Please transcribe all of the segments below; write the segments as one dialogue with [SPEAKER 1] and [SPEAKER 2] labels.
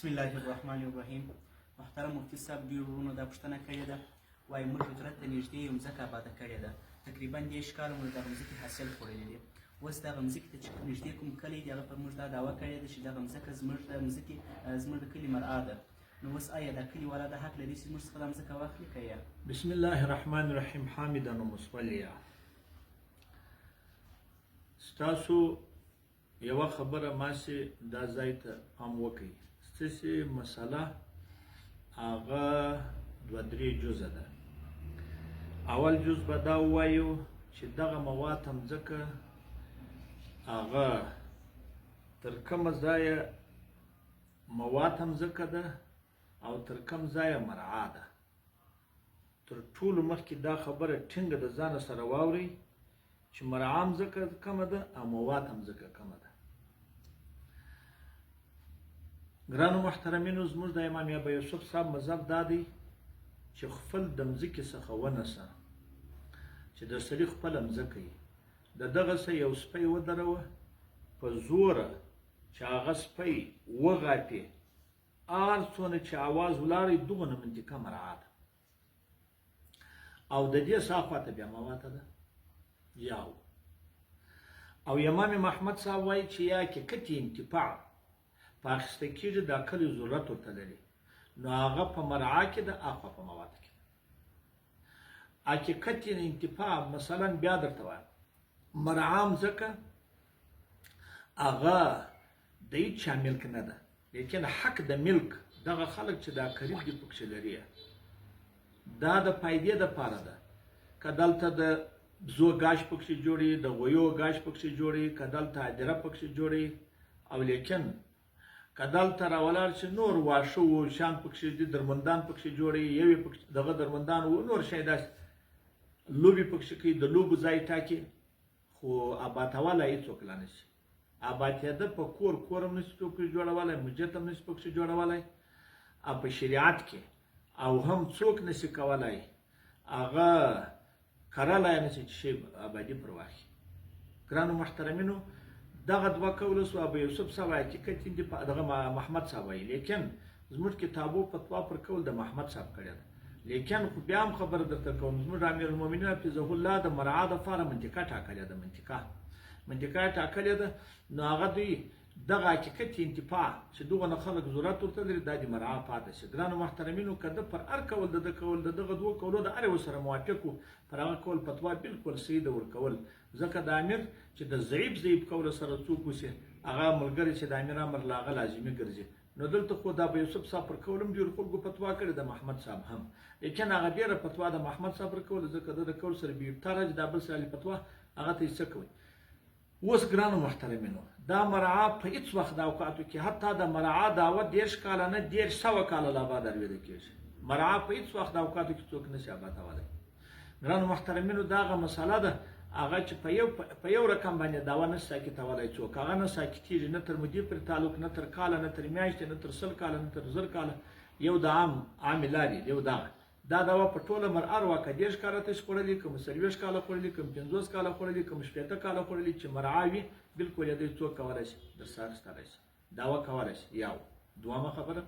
[SPEAKER 1] بسم الله الرحمن الرحیم. محترم مفتي صاحب ډېرو وروڼو دا پوښتنه کړې ده، وایي موږ هجرت ته نږدې یو مځکه آباده کړې ده، تقریبا 10 کاله مو د دغه مځکې حاصل خوړلی دی. اوس دغه مځکې ته چې نږدې کوم کلی دی هغه پر موږ دا دعوه کړې ده چې دغه مځکه زموږ د کلي مرعا ده. نو اوس آیا دا کلیوالا دا حق لري چې موږ څخه دا مځکه واخلي که یا؟
[SPEAKER 2] بسم الله الرحمن الرحیم. حامدا ومصلیا. ستاسو یوه خبره ماسې دا ځای ته پام وکړئ. ستاسې مسله هغه 2-3 جزه ده. اول جز به دا ووایو چې دغه مواد مځکه هغه تر کومه ځایه مواد مځکه ده او تر کوم ځایه مرعا ده. تر ټولو مخکې دا خبره ټینګه د ځانه سره واورئ چې مرعا مځکه کومه ده او مواد مځکه کومه ده. ګرانو محترمینو، زموږ د امام ابو یوسف صاحب مذهب دا دی چې خپل د مځکې څخه ونیسه چې د سړي خپله مځکه وي. د دغه څه یو سپی ودروه په زوره چې هغه سپی وغاپي، هر څونه چې اواز ولاړی دغونه منطقه مرعا ده. او د دې شاخواته بیا مواد ده یاو. او امام محمد صاحب وایي چې یا کې کتې انتفاع په اخیسته کېږي دا کلی ضرورت ورته لري، نو هغه په مرعا کې ده، اخوا په مواد کې ده. حقیقت انتفاع مثلا بیا درته وایم مرعا مځکه هغه د هیچا ملک نه ده، لیکن حق د ملک دغه خلک چې دا قریب دي پکښې لري، دا د فایدې دپاره ده. که دلته د بزو ګاش پکښې جوړي، د غویو ګاش پکښې جوړي، که دلته هدیره پکښې جوړي، او لیکن که دلته راولاړ چې نور واښه و شیان پکښې دي، درمندان پکښې جوړي، یوې دغه درمندان و نور شی داسې لوبې پکښې کوي، د لوبو ځای ټاکي، خو آبادولی هېڅوک لا نشي. آبادېده په کور هم نشي پکښې جوړولی، مسجد هم نشي پکښې جوړولی، او په شریعت کې او هم څوک نشي کولی هغه کرلی نشي چې شی آبادي پر واخلي. ګرانو محترمینو، دغه دوه قوله سو. ابو یوسف صاحب حقیقت دغه محمد صاحب وایي، لیکن زموږ کتابو فتوا پر قول د محمد صاحب کړې ده. لیکن خو بیا هم خبره درته کوم، زموږ امیر المؤمنین حفظه الله د مرعا دپاره منطقه ټاکلې ده، منطقه ټاکلې ده. نو هغه دوی دغه حقیقت انتفاع چې دغونه خلک ضرورت ورته لري دا د مرعا پاتې شي. ګرانو محترمینو، که ده پر هر قول د ده کول د دغه دوه قولو د هر یو سره موافق و، پر هغه قول فتوا بلکل صحیح ده ورکول. ځکه د امیر چې د ضعیف قوله سره څوک وسي، هغه ملګری چې د امیر امر له هغه لازمي ګرځي. نو دلته خو د ابو یوسف صاحب پر قول هم ډېرو خلکو فتوا کړې، د محمد صاحب هم، لیکن هغه ډېره فتوا د محمد صاحب پر قول، ځکه د قول سره بېفتاره چې دا بل سړي فتوا هغه ته یې څه کوئ. اوس ګرانو محترمینو، دا مرعا په هېڅ وخت د اوقاتو کې حتی د مرعا دعوه 10 کاله نه 100 کاله لا بعد ارویده کېږي. مرعا په هېڅ وخت د اوقاتو کې څوک نشي آبادولی. ګرانو محترمینو، دا هغه مسله ده هغه چې په یو رقم باندې دعوه نه ساکتولی څوک، هغه نه ساکتېږي، نه تر مودې پورې تعلق، نه تر کاله، نه تر میاشتې، نه تر 100 کاله، نه تر 1000 کاله. یو د عامې لارې یو دغه دا دعوه په ټوله مرعا واقع 10 کاله تاسې خوړلي، کوم 40 کاله خوړلي، کوم 50 کاله خوړلي، کوم 80 کاله خوړلي، چې مرعا وي بلکل یې دوی څوک کولی شي در سره اخیستلی شي، دعوه کولی شي. یو دویمه خبره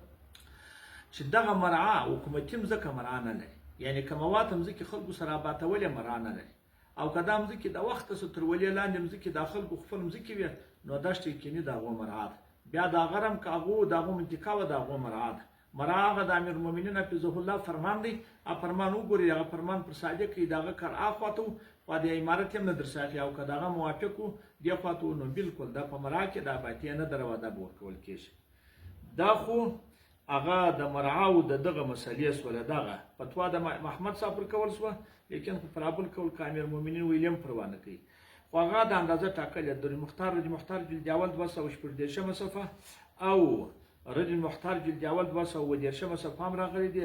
[SPEAKER 2] چې دغه مرعا حکومتي مځکه مرعا نه لري، یعنې که مواد مځکې خلکو سره آبادولې مرعا نه لري. او که دا مځکې د وخته څه تر ولې لاندې مځکې د خلکو خپل مځکې وي، نو دشت یقیني د هغو مرعا ده. بیا د هغه هم که هغو د هغو منطقه وه د هغو مرعا ده. مرعا هغه د امیر المؤمنین حفظه الله فرمان دی. فرمان وګورئ، هغه فرمان پر صادق دی، د هغه کار اخواته و، خوا د عمارت هم نه در ساخلي، او که د هغه موافق و دې خواته و، نو بلکل دا په مرعا کې د آبادي نه ده روا، دا به ورکول کېږي. دا خو هغه د مرعاو د دغه مسلې سوله، دغه فتوا د محمد صاحب پر کول سوه، لیکن په پرابل کول که امیر المؤمنین ویلیم پروا نه کوي. خو هغه د اندازه ټاکلې د رج مختار جلد اول 214 صفحه او رج مختار جلد اول 213 صفحه هم راغلي دي.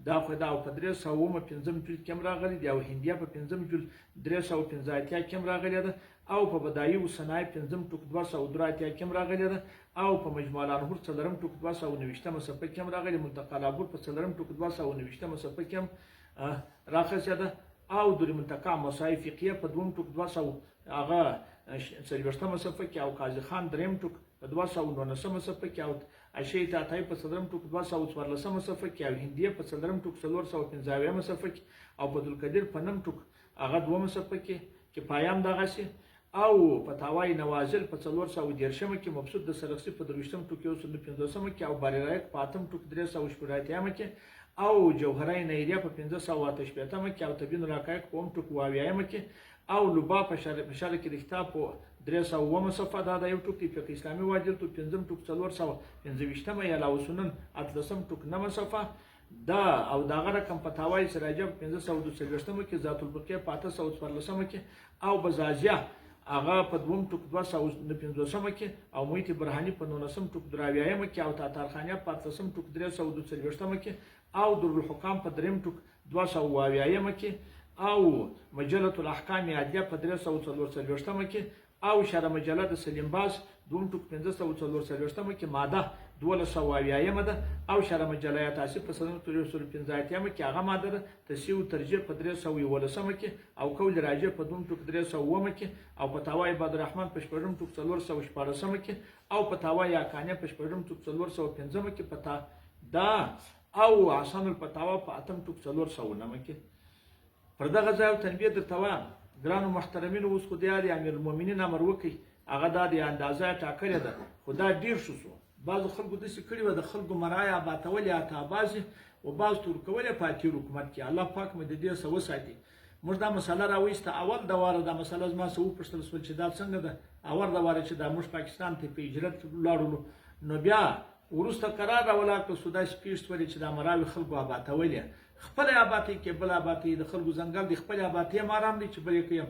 [SPEAKER 2] دا خو دا په 305 جلد کې هم راغلي دي، او هندیه په 5 جلد 315 کې هم راغلې ده، او په بدایي و صنایع 5 ټوک 283 کې هم راغلې ده، او په مجموع الانهور 4 ټوک 290 صفحه کې هم راغلي، منتقى العبور په 4 ټوک 290 صفحه کې هم راخصه ده، او د منتقى مسائل فقهیه په 2 ټوک 200 هغه 40 صفحه کې، او قاضي خان 3 ټوک په 219 صفحه کې او اشعه تاتای په صدرم ټوک 214 صفحه کې او هندیه په صدرم ټوک 415 صفحه کې او عبدالقدیر په نم ټوک هغه 2 صفحه کې پایام دغه سي او فتاوای نوازل په 413 کې مبسوط د سرخسی په 23 ټوک 115 کې او باررایق په اتم ټوک 318 کې او جوهرای نیریه په 588 کې او تبین الحقایق په ټوک 22 کې او لوبا په شرح کې د کتاب په 300 صفحه دا یو ټوک دی فقه اسلامي واجب ته 5 ټوک 415 یا لاوسنن اتلسم ټوک 9 صفحه دا او داغه رقم فتاوای سراجه 542 کې ذات البقیه په 814 کې او بزازیه هغه په 2 ټوک 215 کې او مویت برهانی په 19 ټوک 23 کې او تاتارخانیه په 8 ټوک 342 کې او درالحکام په 3 ټوک 222 کې او مجله الاحکام عادیه په 344 کې او شرع مجله د سلیم باز 2 ټوک 544 کې ماده 222 ده او شرع مجله تاسیس په 315 کې هغه ماده تسیو ترجیح په 311 کې او قول راجع په 2 ټوک 300 کې او فتاوای بدر الرحمن په 4 ټوک 414 کې او فتاوای یاکانه په 4 ټوک 415 کې پتا دا او حسن الفتاوا په 8 ټوک 409 کې پر دغه ځای تنبیه د توان ګرانو محترمینو اوس خو د امیر المؤمنین امر وکي هغه د اندازه ټاکلې ده خدا ډیر شو بعض خلکو د سکړی و د خلکو مرایا باتول یا تابازي او بعض تور کولې پاتې حکومت کې الله پاک مې د دې سو ساتي موږ دا مسله راويسته اول د واره د مسله ما سو پرستل سول چې دا څنګه ده اول د واره چې د موږ پاکستان ته په هجرت لاړو نو بیا ورسته قرار راولا که سودا سپیش ولې چې د مراوي خلکو آباتولې خپل آباتی کې بل آباتی د خلکو ځنګل د خپل آباتی مارام دي چې بلې کوي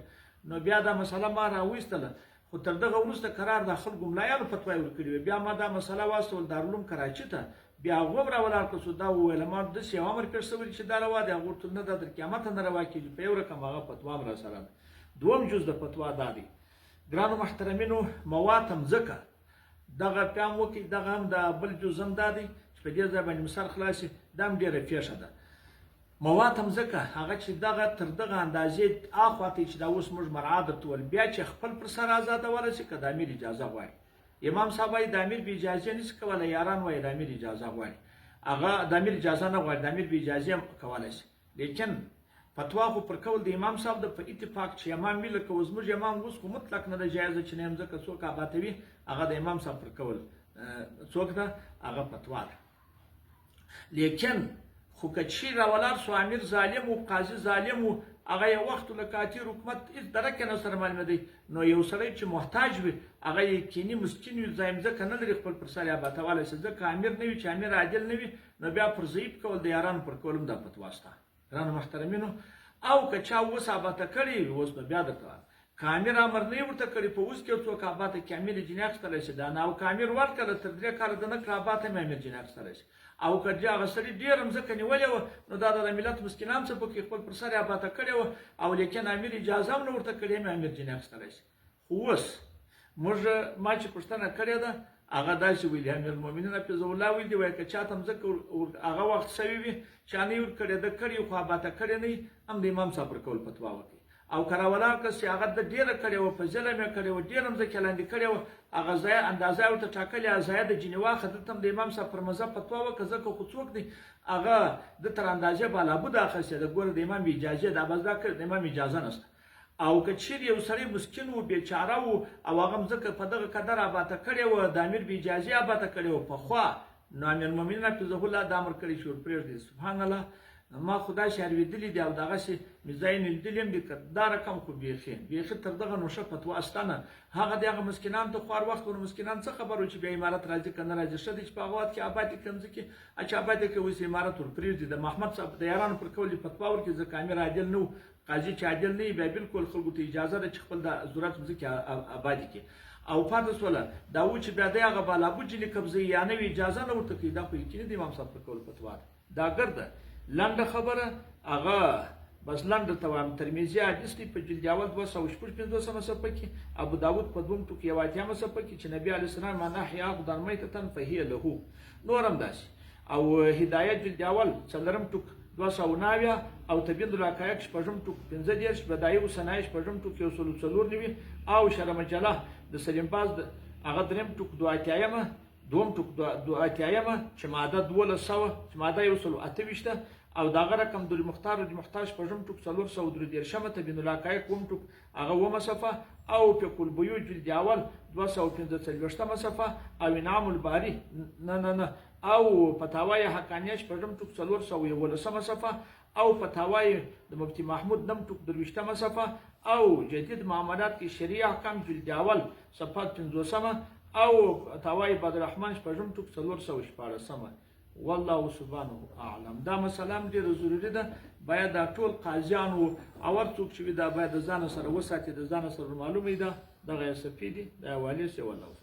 [SPEAKER 2] نو بیا دا مسله ما راويستله خو تر دغه ورسته قرار د خلکو ملایانو فتوا ورکړي بیا ما دا مسله واسول دارالعلوم کراچي ته بیا غوړ راولا که سودا ویل ما د سی امر کړ سوي چې دا روا دی غوړ نه د قیامت نه روا کیږي په یو رقم هغه فتوا را سره دوم جز د فتوا دادي ګرانو محترمینو مواتم زکه دغه پیام وکي دغه هم د بل جزم دادي چې په دې ځای باندې مثال خلاصي دام ډیره پیښه ده مواتم زکه هغه چې دغه تر دغه اندازې اخواته چې دا اوس موږ مرعادت ول بیا چې خپل پر سر آزاد ورسي که د امیر اجازه غواړي امام صاحب د امیر به اجازه نس کوله یاران وای د امیر اجازه غواړي هغه د امیر اجازه نه غواړي د امیر به اجازه کولای شي لیکن فتوا خو پر کول د امام صاحب د په اتفاق چې امام ویل که اوس موږ امام اوس خو مطلق نه د جایز چې نه ځکه څوک اباتوي هغه د امام صاحب پر کول څوک ده هغه فتوا لیکن خو کچی راولار سو امیر ظالم او قاضي ظالم او هغه یو وخت لکاتی حکومت هیڅ درکه نه سره معلومه دی نو یو سړی چې محتاج وي هغه یقیني مسکین وي زایم ځکه نه لري خپل پر سر آباتواله ځکه امیر نه وي چې امیر عادل نه وي نو بیا پر ضعیف کول د یاران پر کولم د فتواسته ګرانو محترمینو او کچا اوس آباته کړي اوس بیا درته کامیر امر نه ورته کړي په اوس کې څوک آباته کامل جناح ستل شي دا نو کامیر ورکړه تر دې کار د نه آباته امیر جناح ستل شي او کله هغه سړي ډیر مزکه نیولې نو دا د ملت مسکینان څخه په خپل پر سر آباته کړي او لیکن امیر اجازه نه ورته کړي امیر جناح ستل شي اوس موږ ما چې پښتنه کړی ده هغه داسې ویل امیر المؤمنین په الله ویل دی وای که چاته مزکه هغه وخت سوي وي چې نه ور کړی د کړي خو آباته کړي نه هم د امام صاحب پر کول فتوا وکړي او کراولا کس هغه د ډیره کړي او په ځله مې کړي او ډیره مزکه لاندې کړي او هغه ځای اندازه ورته ټاکلې ځای د جنیوا خدتم د امام صاحب پر مذهب فتوا وکړه ځکه خو څوک دی هغه د تر اندازې بالا بده اخیسته د ګور د امام اجازه د ابزدا کړ د امام اجازه نشته او کچیر یو سړی مسکین او بیچاره او هغه مزکه په دغه قدر آباته کړي او د امیر به اجازه آباته کړي او په خوا نو امیر المؤمنین په ځخه الله د امر کړی شو پرې سبحان الله ما خدا شهروی دلی دی او دغه شی مزاین دلیم د دا رقم خو بیخي تر دغه نوشه فتوا استانه هغه دغه مسکینان ته خوار وخت ور مسکینان څه خبرو چې به امارت راځي کنه راځي شته چې په غوات کې آبادی کمزې کې اچ آبادی کې وې امارت ور پریږدي د محمد صاحب د یارانو پر کول فتوا ورکړي ځکه امیر عادل نو قاضي چې عادل نه به بالکل خلکو ته اجازه ده چې خپل د ضرورت مزکه آبادی کې او پاتې ولا دا و چې بیا دغه بالا بوجلی قبضه یا نه اجازه نه ورته کیدا خو یقیني د امام صاحب پر کول فتوا دا ګرځه لنډه خبره هغه بس لنډه توام ترمذی حدیث په جلد اول 255 صفحه کې ابو داود په 2 ټکی 80 صفحه کې چې نبی علی السلام معنا حیا خدای میتتن فهی له نورم داسي او هدایت جلد اول څلرم ټک 290 او تبین الحقایق شپږم ټک 15 بدایو سنایش شپږم ټک 194 او شرم جله د سلیم باز هغه دریم ټوک 2 دوم ټوک 2 چې ماده 1200 چې ماده 128 او دغه رقم د مختار د محتاج پژم ټوک 413 تبین العقای کوم ټوک هغه و صفه او په کل بیوج جلد اول 245 صفه او انعام الباری نه او فتاوی حقانیش پژم ټوک 411 صفه او فتاوی د مفتی محمود نم ټوک 23 صفه او جدید معاملات کې شریعه احکام جلد اول صفحه 50 او فتاوی بدر الرحمن پژم ټوک 414 والله سبحانه اعلم. دا مسله ډیره ضروری ده، باید دا ټول قاضیانو او څوک چې دا باید ځان سره وساتي، د ځان سره معلومه ده دغه سفیدي د حواله سي والله.